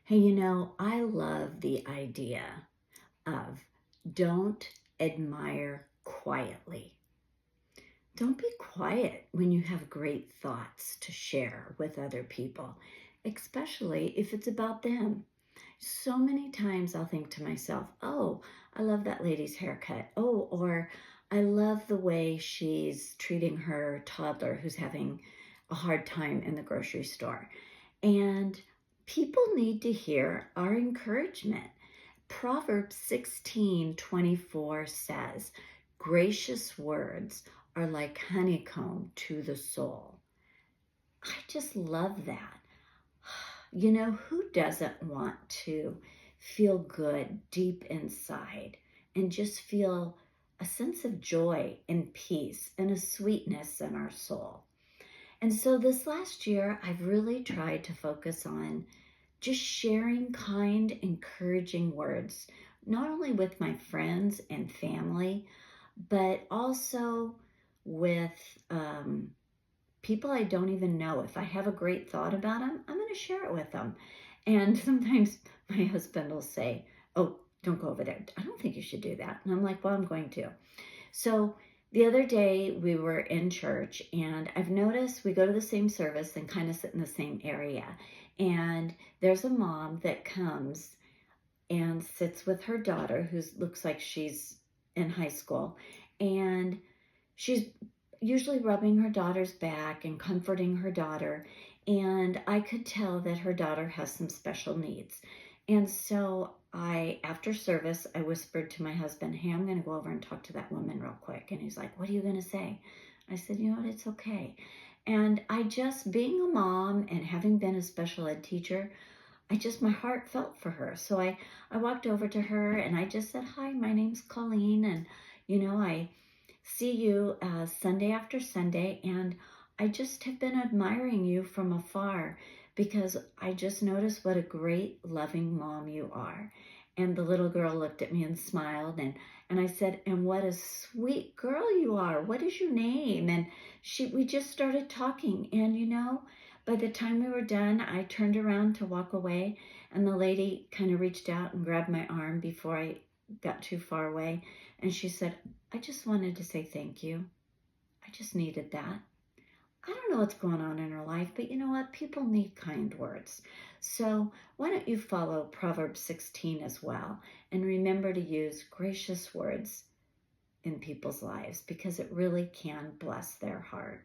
Hey, I love the idea of don't admire quietly. Don't be quiet when you have great thoughts to share with other people, especially if it's about them. So many times I'll think to myself, oh, I love that lady's haircut. Oh, or I love the way she's treating her toddler who's having a hard time in the grocery store. And people need to hear our encouragement. Proverbs 16:24 says, gracious words are like honeycomb to the soul. I just love that. Who doesn't want to feel good deep inside and just feel a sense of joy and peace and a sweetness in our soul? And so this last year, I've really tried to focus on just sharing kind, encouraging words, not only with my friends and family, but also with people I don't even know. If I have a great thought about them, I'm going to share it with them. And sometimes my husband will say, oh, don't go over there. I don't think you should do that. And I'm like, well, I'm going to. So the other day we were in church, and I've noticed we go to the same service and kind of sit in the same area. And there's a mom that comes and sits with her daughter who looks like she's in high school. And she's usually rubbing her daughter's back and comforting her daughter. And I could tell that her daughter has some special needs. And so after service, I whispered to my husband, hey, I'm going to go over and talk to that woman real quick. And he's like, what are you going to say? I said, you know what, it's okay. And being a mom and having been a special ed teacher, my heart felt for her. So I walked over to her and I just said, hi, my name's Colleen. And, I see you Sunday after Sunday, and I just have been admiring you from afar because I just noticed what a great, loving mom you are. And the little girl looked at me and smiled, and I said, and what a sweet girl you are. What is your name? And we just started talking, and by the time we were done, I turned around to walk away, and the lady kind of reached out and grabbed my arm before I got too far away, and she said, I just wanted to say thank you. I just needed that. I don't know what's going on in her life, but you know what? People need kind words. So why don't you follow Proverbs 16 as well and remember to use gracious words in people's lives because it really can bless their heart.